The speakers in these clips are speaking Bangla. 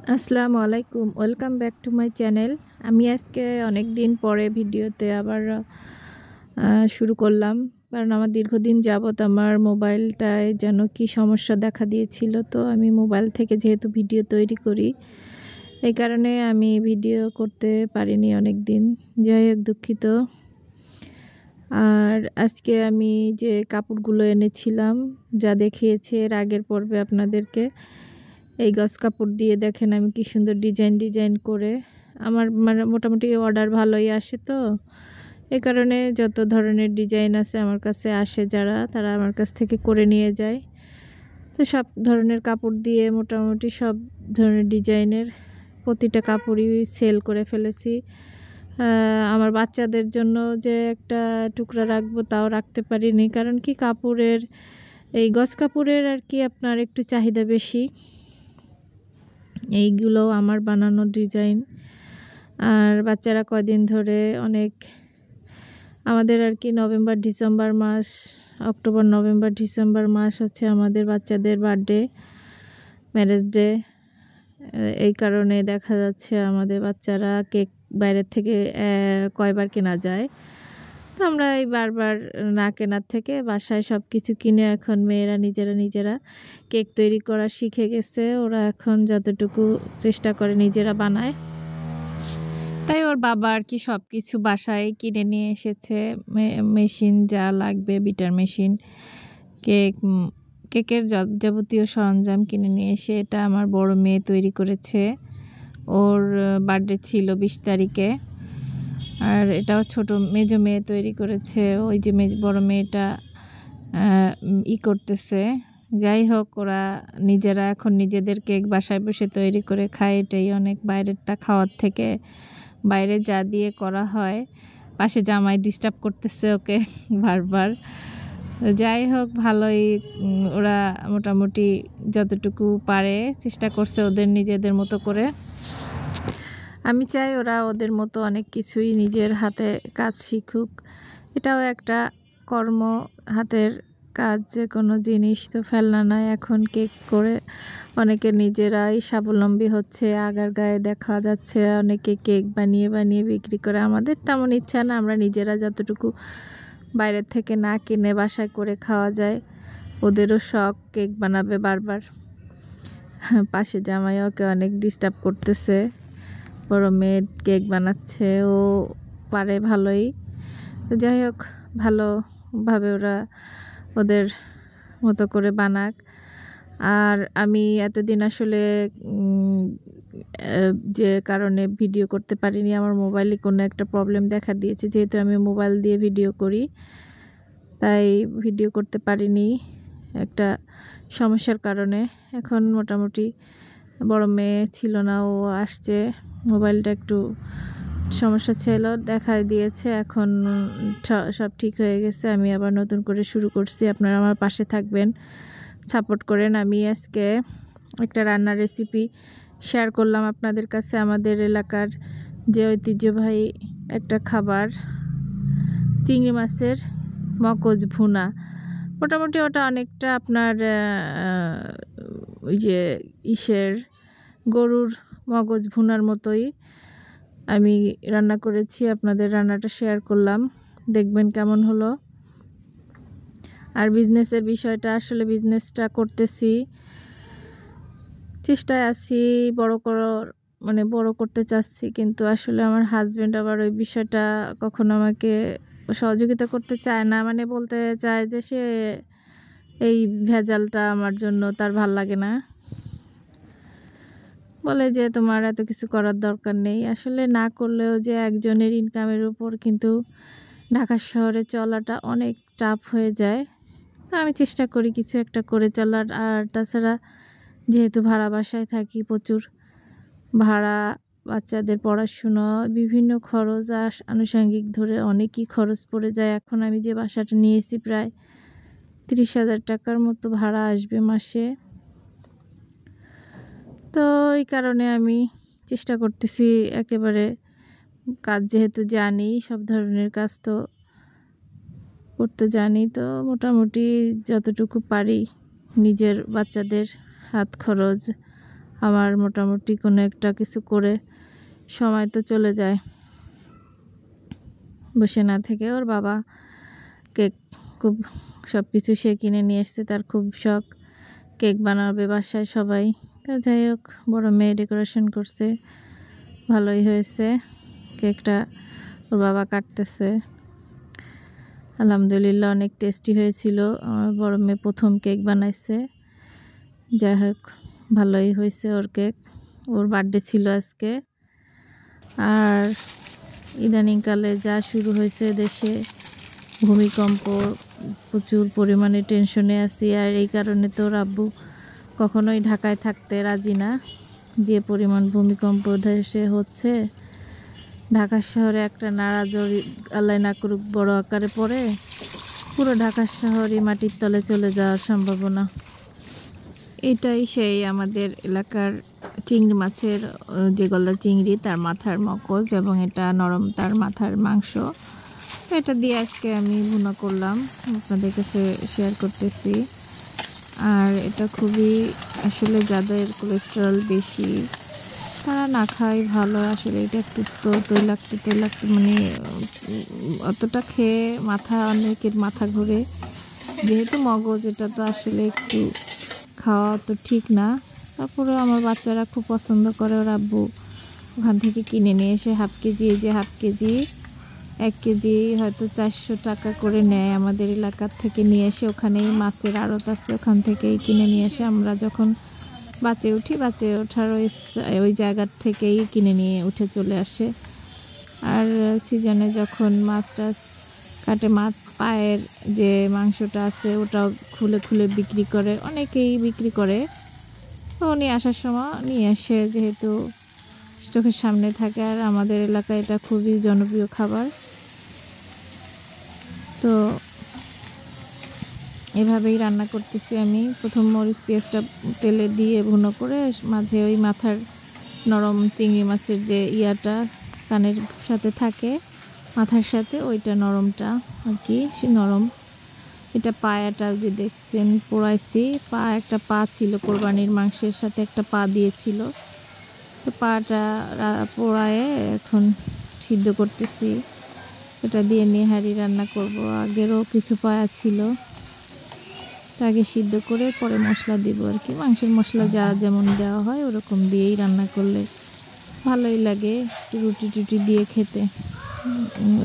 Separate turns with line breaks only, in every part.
আসসালামু আলাইকুম, welcome back to my channel. আমি আজকে অনেক দিন পরে ভিডিওতে আবার শুরু করলাম, কারণ আমার দীর্ঘদিন যাবৎ আমার মোবাইলটায় যেন কি সমস্যা দেখা দিয়েছিল। তো আমি মোবাইল থেকে যেহেতু ভিডিও তৈরি করি, এই কারণে আমি ভিডিও করতে পারিনি অনেক দিন। যাই হোক, দুঃখিত। আর আজকে আমি যে কাপড়গুলো এনেছিলাম, যা দেখিয়েছি এর আগের পর্বে আপনাদেরকে, এই গজ কাপড় দিয়ে দেখেন আমি কি সুন্দর ডিজাইন করে, আমার মানে মোটামুটি অর্ডার ভালোই আসে। তো এই কারণে যত ধরনের ডিজাইন আছে আমার কাছে আসে, যারা তারা আমার কাছ থেকে করে নিয়ে যায়। তো সব ধরনের কাপড় দিয়ে মোটামুটি সব ধরনের ডিজাইনের প্রতিটা কাপড়ই সেল করে ফেলেছি। আমার বাচ্চাদের জন্য যে একটা টুকরা রাখবো তাও রাখতে পারিনি, কারণ কি কাপড়ের এই গজ কাপড়ের আর কি আপনার একটু চাহিদা বেশি। এইগুলো আমার বানানো ডিজাইন। আর বাচ্চারা কয়দিন ধরে অনেক আমাদের আর কি নভেম্বর ডিসেম্বর মাস, অক্টোবর নভেম্বর ডিসেম্বর মাস হচ্ছে আমাদের বাচ্চাদের বার্থডে, ম্যারেজ ডে। এই কারণে দেখা যাচ্ছে আমাদের বাচ্চারা কেক বাইরের থেকে কয়বার কেনা যায়, তো আমরা এই বারবার না কেনার থেকে বাসায় সব কিছু কিনে এখন মেয়েরা নিজেরা কেক তৈরি করা শিখে গেছে। ওরা এখন যতটুকু চেষ্টা করে নিজেরা বানায়। তাই ওর বাবা আর কি সব কিছু বাসায় কিনে নিয়ে এসেছে, মেশিন যা লাগবে, বিটার মেশিন, কেকের যাবতীয় সরঞ্জাম কিনে নিয়ে এসে এটা আমার বড় মেয়ে তৈরি করেছে। ওর বার্থডে ছিল 20 তারিখে। আর এটাও মেজো মেয়ে তৈরি করেছে। ওই যে বড় মেয়েটা করতেছে। যাই হোক, ওরা নিজেরা এখন নিজেদের কেক বাসায় বসে তৈরি করে খায়, এটাই অনেক। বাইরেরটা খাওয়ার থেকে বাইরে যা দিয়ে করা হয়। পাশে জামাই ডিস্টার্ব করতেছে ওকে বারবার। যাই হোক, ভালোই ওরা মোটামুটি যতটুকু পারে চেষ্টা করছে ওদের নিজেদের মতো করে। আমি চাই ওরা ওদের মতো অনেক কিছুই নিজের হাতে কাজ শিখুক। এটাও একটা কর্ম, হাতের কাজ। যে কোনো জিনিস তো ফেলনা নয়। এখন কেক করে অনেকে নিজেরাই স্বাবলম্বী হচ্ছে, আগারগাঁয়ে দেখা যাচ্ছে অনেকে কেক বানিয়ে বিক্রি করে। আমাদের তেমন ইচ্ছা না, আমরা নিজেরা যতটুকু বাইরের থেকে না কিনে বাসায় করে খাওয়া যায়। ওদেরও শখ, কেক বানাবে বারবার। পাশে জামাই ওকে অনেক ডিস্টার্ব করতেছে। বড় মেয়ে কেক বানাচ্ছে, ও পারে ভালোই। যাই হোক, ভালোভাবে ওরা ওদের মতো করে বানাক। আর আমি এতদিন আসলে যে কারণে ভিডিও করতে পারিনি, আমার মোবাইলে কোনো একটা প্রবলেম দেখা দিয়েছে। যেহেতু আমি মোবাইল দিয়ে ভিডিও করি, তাই ভিডিও করতে পারিনি একটা সমস্যার কারণে। এখন মোটামুটি বড় মেয়ে ছিল না, ও আসছে, মোবাইলটা একটু সমস্যা ছিল, দেখা দিয়েছে। এখন সব ঠিক হয়ে গেছে। আমি আবার নতুন করে শুরু করছি। আপনারা আমার পাশে থাকবেন, সাপোর্ট করেন। আমি আজকে একটা রান্নার রেসিপি শেয়ার করলাম আপনাদের কাছে। আমাদের এলাকার যে ঐতিহ্যবাহী একটা খাবার, চিংড়ি মাছের মগজ ভুনা। মোটামুটি ওটা অনেকটা আপনার ওই যে গরুর মগজ ভুনার মতোই আমি রান্না করেছি। আপনাদের রান্নাটা শেয়ার করলাম, দেখবেন কেমন হলো। আর বিজনেসের বিষয়টা, আসলে বিজনেসটা করতেছি, চেষ্টায় আছি বড় করতে চাচ্ছি, কিন্তু আসলে আমার হাজব্যান্ড আবার ওই বিষয়টা কখনো আমাকে সহযোগিতা করতে চায় না। মানে বলতে চায় যে সে এই ভেজালটা আমার জন্য তার ভাল লাগে না, বলে যে তোমার এত কিছু করার দরকার নেই। আসলে না করলেও যে একজনের ইনকামের উপর কিন্তু ঢাকা শহরে চলাটা অনেক টাফ হয়ে যায়। তো আমি চেষ্টা করি কিছু একটা করে চলার। আর তাছাড়া যেহেতু ভাড়া বাসায় থাকি, প্রচুর ভাড়া, বাচ্চাদের পড়াশুনো, বিভিন্ন খরচ, আনুষঙ্গিক ধরে অনেকই খরচ পড়ে যায়। এখন আমি যে বাসাটা নিয়েছি প্রায় 30,000 টাকার মতো ভাড়া আসবে মাসে। তো এই কারণে আমি চেষ্টা করতেছি একেবারে, কাজ যেহেতু জানি, সব ধরনের কাজ তো করতে জানি, তো মোটামুটি যতটুকু পারি নিজের বাচ্চাদের হাত খরচ, আমার মোটামুটি কোনো একটা কিছু করে সময় তো চলে যায়, বসে না থেকে। ওর বাবা কেক খুব সব কিছু সে কিনে নিয়ে এসছে, তার খুব শখ কেক বানাবে বাসায় সবাই। তো যাই হোক, বড় মেয়ে ডেকোরেশন করছে, ভালোই হয়েছে। কেকটা ওর বাবা কাটতেছে, আলহামদুলিল্লাহ অনেক টেস্টি হয়েছিল। আমার বড় মেয়ে প্রথম কেক বানাইছে, যাই হোক ভালোই হয়েছে ওর কেক। ওর বার্থডে ছিল আজকে। আর ইদানিংকালে যা শুরু হয়েছে দেশে, ভূমিকম্প, প্রচুর পরিমাণে টেনশনে আছি। আর এই কারণে তো আব্বু কখনোই ঢাকায় থাকতে রাজি না। যে পরিমাণ ভূমিকম্প দেশে হচ্ছে, ঢাকা শহরে একটা নাড়াজড়ি আল্লাহ না করুক বড় আকারে পড়ে, পুরো ঢাকা শহরই মাটির তলে চলে যাওয়ার সম্ভাবনা। এটাই সেই আমাদের এলাকার চিংড়ি মাছের যে গলদা চিংড়ি, তার মাথার মগজ, এবং এটা নরম তার মাথার মাংস। তো এটা দিয়ে আজকে আমি ভুনা করলাম, আপনাদের কাছে শেয়ার করতেছি। আর এটা খুবই আসলে যাদের কোলেস্টেরল বেশি তারা না খায় ভালো। আসলে এটা একটু তো তৈলাক্ত মানে অতটা খেয়ে অনেকের মাথা ঘুরে, যেহেতু মগজ, এটা তো আসলে একটু খাওয়া তো ঠিক না। তারপরে আমার বাচ্চারা খুব পছন্দ করে, ওর আব্বু ওখান থেকে কিনে নিয়ে এসে হাফ কেজি, এই যে হাফ কেজি 1 কেজি হয়তো 400 টাকা করে নেয়। আমাদের এলাকার থেকে নিয়ে এসে, ওখানেই মাছের আড়ত আছে, ওখান থেকেই কিনে নিয়ে এসে আমরা যখন বাঁচে উঠি, বাঁচে ওঠার ওই জায়গার থেকেই কিনে নিয়ে উঠে চলে আসে। আর সিজনে যখন মাছ টাছ কাটে, মাছ পায়ের যে মাংসটা আছে ওটাও খুলে খুলে বিক্রি করে, অনেকেই বিক্রি করে। তো উনি আসার সময় নিয়ে এসে, যেহেতু চোখের সামনে থাকে, আর আমাদের এলাকায় এটা খুবই জনপ্রিয় খাবার। তো এভাবেই রান্না করতেছি আমি। প্রথম মরিচ পেঁয়াজটা তেলে দিয়ে ভুনো করে, মাঝে ওই মাথার নরম চিংড়ি মাছের যে ইয়াটা কানের সাথে থাকে, মাথার সাথে ওইটা নরমটা আর কি, সে নরম। এটা পায়াটা যে দেখছেন পোড়াইছি, একটা পা ছিল কোরবানির মাংসের সাথে, একটা পা দিয়েছিল। তো পাটা পোড়ায়ে এখন সিদ্ধ করতেছি। এটা দিয়ে নেহারি রান্না করব। আগেরও কিছু পায়া ছিল, আগে সিদ্ধ করে পরে মশলা দিব আর কি। মাংসের মশলা যা যেমন দেওয়া হয় ওরকম দিয়েই রান্না করলে ভালোই লাগে, রুটি টুটি দিয়ে খেতে।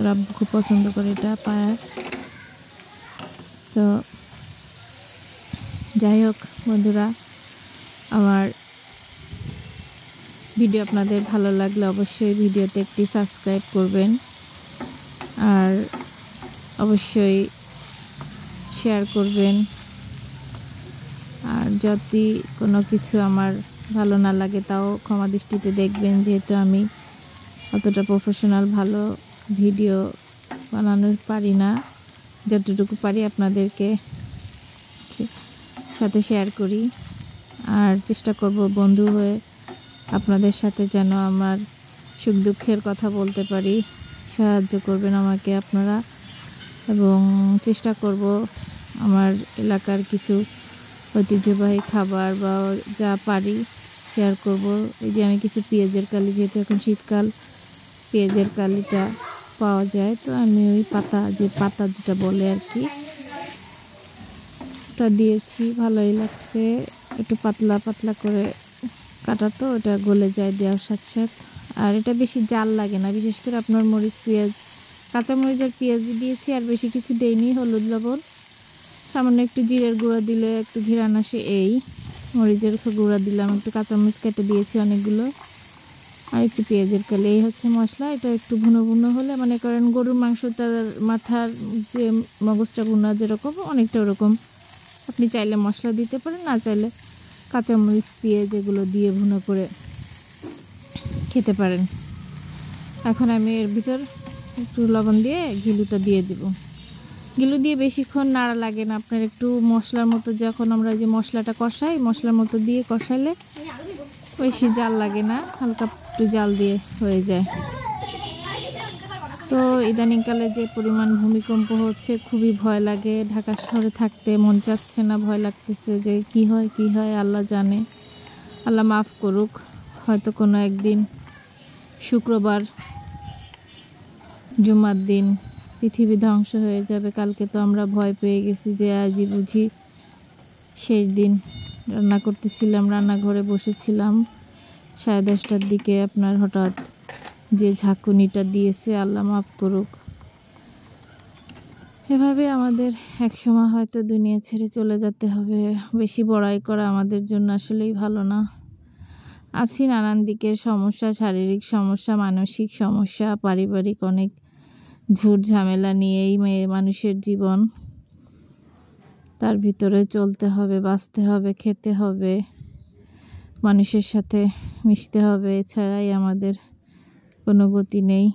রাব্বু খুব পছন্দ করে এটা পায়া। তো যাই হোক বন্ধুরা, আমার ভিডিও আপনাদের ভালো লাগলে অবশ্যই ভিডিওতে একটি সাবস্ক্রাইব করবেন, আর অবশ্যই শেয়ার করবেন। আর যদি কোনো কিছু আমার ভালো না লাগে তাও ক্ষমা দৃষ্টিতে দেখবেন, যেহেতু আমি অতটা প্রফেশনাল ভালো ভিডিও বানানো পারি না। যতটুকু পারি আপনাদেরকে সাথে শেয়ার করি, আর চেষ্টা করব বন্ধু হয়ে আপনাদের সাথে যেন আমার সুখ দুঃখের কথা বলতে পারি। সাহায্য করবেন আমাকে আপনারা, এবং চেষ্টা করব আমার এলাকার কিছু ঐতিহ্যবাহী খাবার বা যা পারি শেয়ার করব। এই যে আমি কিছু পেঁয়াজের কালি, যেহেতু এখন শীতকাল, পেঁয়াজের কালিটা পাওয়া যায়, তো আমি ওই পাতা যেটা বলে আর কি, ওটা দিয়েছি। ভালোই লাগছে, একটু পাতলা পাতলা করে কাটা, তো ওটা গলে যায় দেওয়ার সাথে সাথে। আর এটা বেশি জাল লাগে না, বিশেষ করে আপনার মরিচ পেঁয়াজ, কাঁচামরিচ আর পেঁয়াজ দিয়েছি, আর বেশি কিছু দেইনি। হলুদ লবণ, সামান্য একটু জিরের গুঁড়া দিলে একটু ঘিরান আসে, এই মরিচের গুঁড়া দিলাম, একটু কাঁচামরিচ কেটে দিয়েছি অনেকগুলো, আর একটু পেঁয়াজের কালি, এই হচ্ছে মশলা। এটা একটু ভুনো ভুনো হলে, মনে করেন গরুর মাংসটার মাথার যে মগজটা ভুনা যেরকম, অনেকটা ওরকম আপনি চাইলে মশলা দিতে পারেন, না চাইলে কাঁচামরিচ পেঁয়াজ এগুলো দিয়ে ভুনো করে খেতে পারেন। এখন আমি এর ভিতর একটু লবণ দিয়ে ঘিলুটা দিয়ে দেব। ঘিলু দিয়ে বেশিক্ষণ নাড়া লাগে না, আপনার একটু মশলার মতো, যখন আমরা যে মশলাটা কষাই, মশলার মতো দিয়ে কষাইলে বেশি জাল লাগে না, হালকা একটু জাল দিয়ে হয়ে যায়। তো ইদানিংকালে যে পরিমাণ ভূমিকম্প হচ্ছে, খুবই ভয় লাগে। ঢাকা শহরে থাকতে মন চাচ্ছে না, ভয় লাগতেছে যে কি হয় আল্লাহ জানে। আল্লাহ মাফ করুক। হয়তো কোনো একদিন শুক্রবার জুমার দিন পৃথিবী ধ্বংস হয়ে যাবে। কালকে তো আমরা ভয় পেয়ে গেছি যে আজই বুঝি শেষ দিন। রান্না করতেছিলাম, রান্নাঘরে বসেছিলাম 10:30টার দিকে আপনার হঠাৎ যে ঝাঁকুনিটা দিয়েছে, আল্লাহ মাফ করুক। এভাবে আমাদের একসময় হয়তো দুনিয়া ছেড়ে চলে যেতে হবে। বেশি বড়াই করা আমাদের জন্য আসলেই ভালো না। আছি নানান দিকের সমস্যা, শারীরিক সমস্যা, মানসিক সমস্যা, পারিবারিক অনেক ঝুট ঝামেলা নিয়েই মানুষের জীবন। তার ভিতরে চলতে হবে, বাঁচতে হবে, খেতে হবে, মানুষের সাথে মিশতে হবে। এছাড়াই আমাদের কোনো গতি নেই।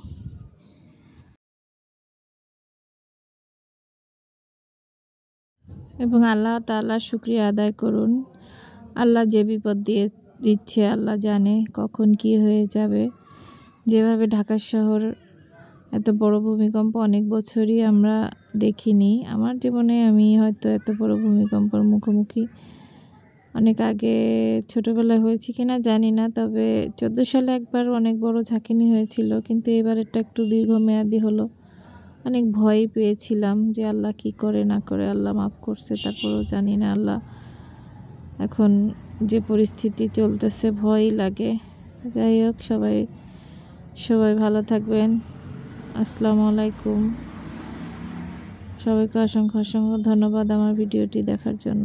এবং আল্লাহ তাআলার শুকরিয়া আদায় করুন। আল্লাহ যে বিপদ দিচ্ছে আল্লাহ জানে কখন কি হয়ে যাবে। যেভাবে ঢাকা শহর এত বড় ভূমিকম্প অনেক বছরই আমরা দেখিনি। আমার জীবনে আমি হয়তো এত বড় ভূমিকম্পের মুখোমুখি অনেক আগে ছোটোবেলায় হয়েছি কিনা জানি না, তবে 14 সালে একবার অনেক বড় ঝাঁকুনি হয়েছিল, কিন্তু এবারেরটা একটু দীর্ঘমেয়াদী হলো। অনেক ভয় পেয়েছিলাম যে আল্লাহ কি করে না করে, আল্লাহ মাফ করছে, তারপরেও জানি না আল্লাহ। এখন যে পরিস্থিতি চলতেছে ভয়ই লাগে। যাই হোক, সবাই ভালো থাকবেন। আসসালামু আলাইকুম। সবাইকে অসংখ্য ধন্যবাদ আমার ভিডিওটি দেখার জন্য।